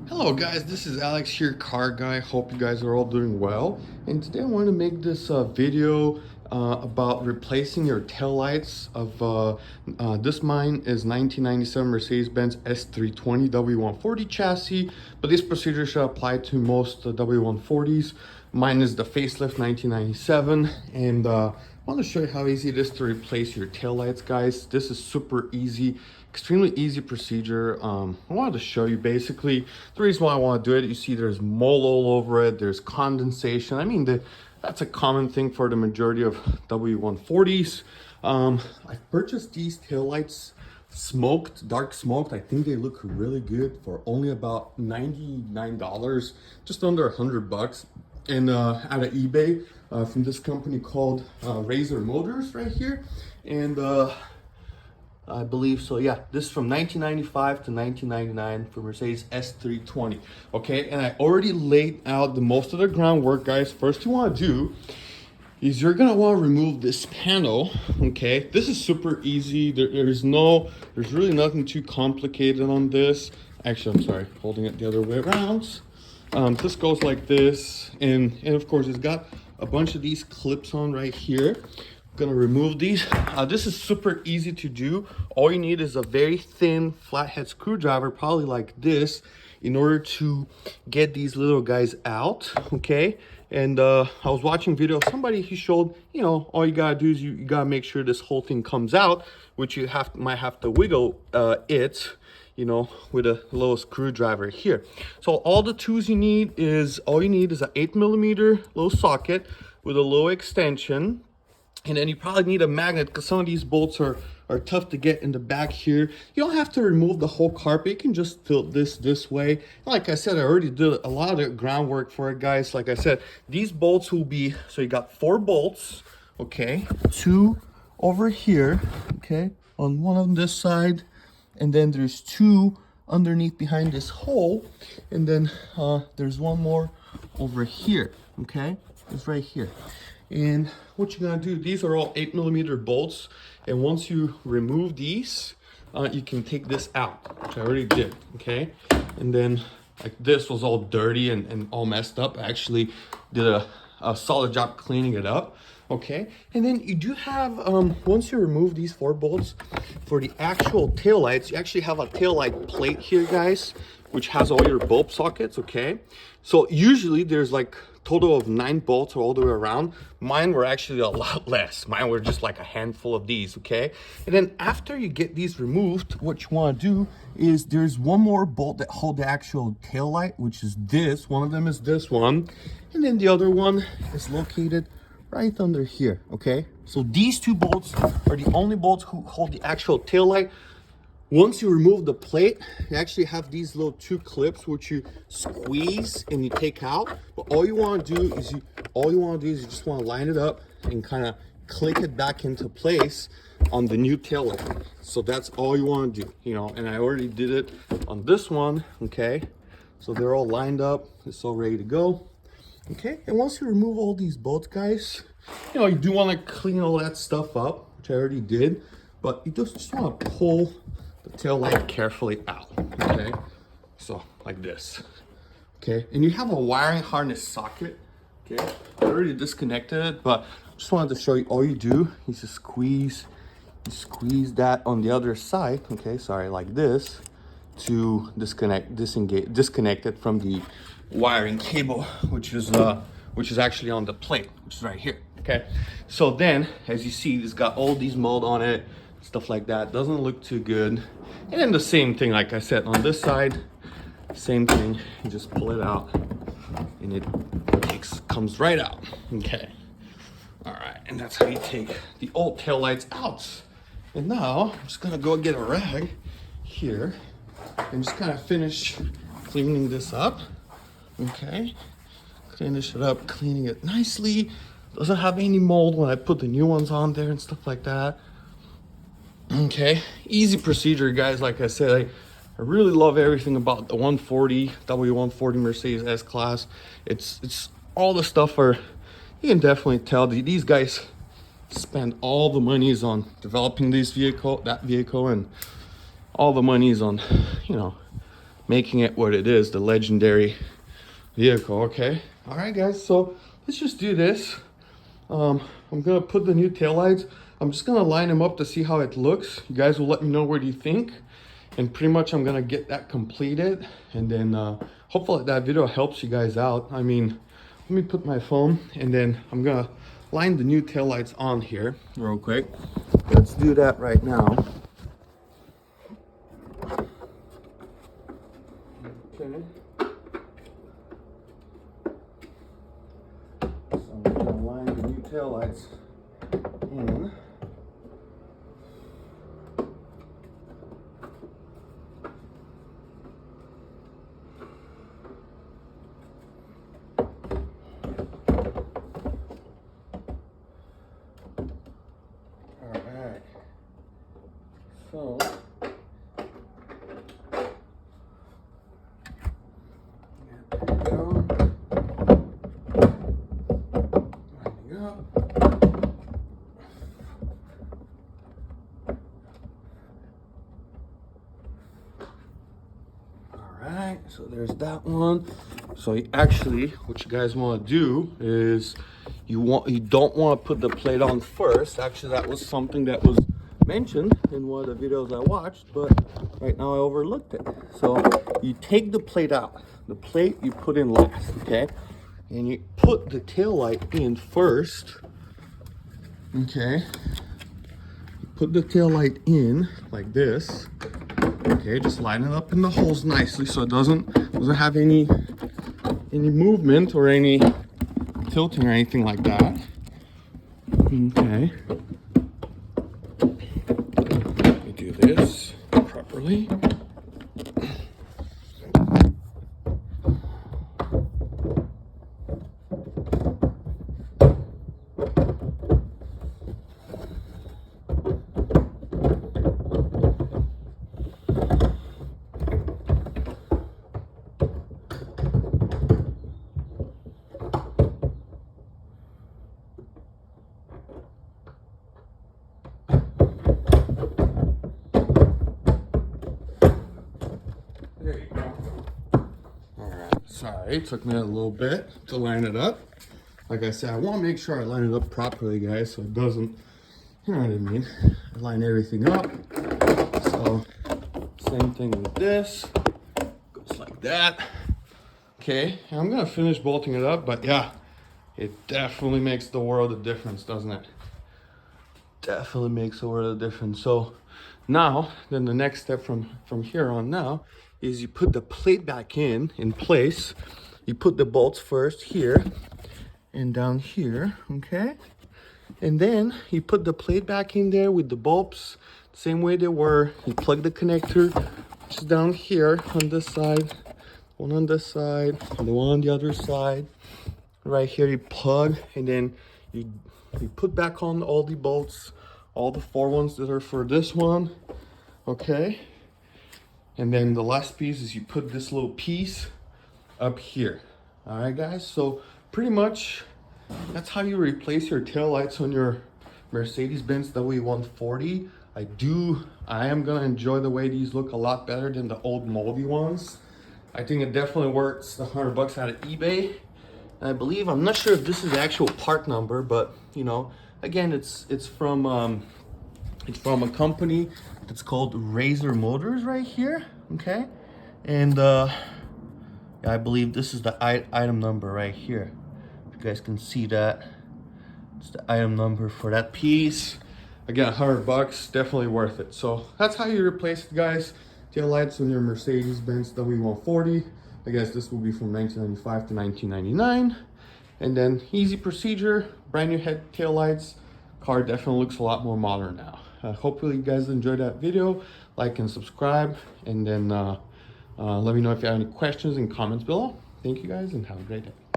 Hello guys, this is Alex here, car guy. Hope you guys are all doing well. And today I want to make this video about replacing your taillights of this mine is 1997 Mercedes-Benz S320 W140 chassis, but this procedure should apply to most W140s. Mine is the facelift 1997, and I want to show you how easy it is to replace your taillights, guys. This is super easy, extremely easy procedure. I wanted to show you basically the reason why I want to do it. You see there's mold all over it, there's condensation. I mean, that's a common thing for the majority of W140s. I purchased these taillights smoked, dark smoked. I think they look really good for only about $99, just under $100. And out of eBay from this company called Razor Motors right here. And I believe so, yeah, this is from 1995 to 1999 for Mercedes S320. Okay, and I already laid out most of the groundwork, guys. First you want to do is you're gonna want to remove this panel. Okay, this is super easy. There's really nothing too complicated on this. Actually, I'm sorry, holding it the other way around. This goes like this, and of course it's got a bunch of these clips on right here. I'm gonna remove these. This is super easy to do. All you need is a very thin flathead screwdriver, probably like this, in order to get these little guys out. Okay, and I was watching a video of somebody, he showed, you know, all you gotta do is you gotta make sure this whole thing comes out, which you might have to wiggle it, you know, with a little screwdriver here. So all the tools you need is, an 8mm little socket with a little extension. And then you probably need a magnet, because some of these bolts are tough to get in the back here. You don't have to remove the whole carpet. You can just tilt this way. And like I said, I already did a lot of the groundwork for it, guys. Like I said, these bolts will be, so you got 4 bolts, okay? 2 over here, okay? On one on this side. And then there's 2 underneath behind this hole. And then there's one more over here, okay? It's right here. And what you're gonna do, these are all 8mm bolts. And once you remove these, you can take this out, which I already did, okay? And then like this was all dirty and all messed up. I actually did a solid job cleaning it up. Okay, and then you do have, once you remove these 4 bolts, for the actual tail lights, you actually have a tail light plate here, guys, which has all your bulb sockets, okay? So usually there's like total of 9 bolts all the way around. Mine were actually a lot less. Mine were just like a handful of these, okay? And then after you get these removed, what you want to do is there's one more bolt that hold the actual tail light, which is this. One of them is this one, and then the other one is located right under here, okay? So these 2 bolts are the only bolts who hold the actual tail light. Once you remove the plate, you actually have these little 2 clips which you squeeze and you take out. But all you want to do is you just want to line it up and kind of click it back into place on the new tail light. So that's all you want to do, you know. And I already did it on this one, okay? So they're all lined up. It's all ready to go. Okay, and once you remove all these bolts, guys, you know, you do want to clean all that stuff up, which I already did, but you just want to pull the tail light carefully out, okay? So, like this, okay? And you have a wiring harness socket, okay? I already disconnected it, but just wanted to show you, all you do is just squeeze that on the other side, okay? Sorry, like this, to disconnect it from the wiring cable, which is actually on the plate, which is right here, okay? So then, as you see, it's got all these mold on it, stuff like that. Doesn't look too good. And then the same thing, like I said, on this side, same thing. You just pull it out, and it comes right out, okay? All right, and that's how you take the old tail lights out. And now, I'm just gonna go get a rag here and just kind of finish cleaning this up. Okay, finish it up, cleaning it nicely. Doesn't have any mold when I put the new ones on there and stuff like that. Okay, easy procedure, guys. Like I said, I really love everything about the W140 Mercedes S-Class. It's all the stuff where you can definitely tell these guys spend all the monies on developing that vehicle, and all the money's on, you know, making it what it is, the legendary vehicle. Okay, all right guys, so let's just do this. I'm gonna put the new taillights. I'm just gonna line them up to see how it looks. You guys will let me know what you think, and pretty much I'm gonna get that completed, and then hopefully that video helps you guys out. I mean, let me put my phone, and then I'm gonna line the new taillights on here real quick. Let's do that right now. Okay. So I'm gonna line the new taillights in. Alright. So Alright, so there's that one. So actually, what you guys want to do is you don't want to put the plate on first. Actually, that was something that was mentioned in one of the videos I watched, but right now I overlooked it. So you take the plate out. The plate you put in last, okay? And you put the tail light in first, okay? You put the tail light in like this. Okay, just line it up in the holes nicely so it doesn't have any movement or any tilting or anything like that. Okay. Let me do this properly. There you go. Alright, sorry, it took me a little bit to line it up. Like I said, I want to make sure I line it up properly, guys, so it doesn't, you know what I mean, I line everything up. So, same thing with this, goes like that. Okay, and I'm going to finish bolting it up, but yeah, it definitely makes the world of difference, doesn't it? Definitely makes a world of difference. So now, then the next step from here on now is you put the plate back in place. You put the bolts first here and down here, okay? And then you put the plate back in there with the bolts, same way they were. You plug the connector, which is down here on this side, one on this side, and the one on the other side. Right here you plug, and then you put back on all the bolts, all the 4 ones that are for this one, okay? And then the last piece is you put this little piece up here. All right, guys, so pretty much that's how you replace your taillights on your Mercedes-Benz W140. I am gonna enjoy the way these look a lot better than the old moldy ones. I think it definitely works the $100 out of eBay. I believe, I'm not sure if this is the actual part number, but you know, again, it's from a company that's called Razor Motors right here, okay? And I believe this is the item number right here. If you guys can see that, it's the item number for that piece. Again, $100, definitely worth it. So that's how you replace it, guys. Tail lights on your Mercedes-Benz W140. I guess this will be from 1995 to 1999. And then easy procedure, brand new head tail lights. Car definitely looks a lot more modern now. Hopefully you guys enjoyed that video. Like and subscribe, and then let me know if you have any questions and comments below. Thank you guys, and have a great day.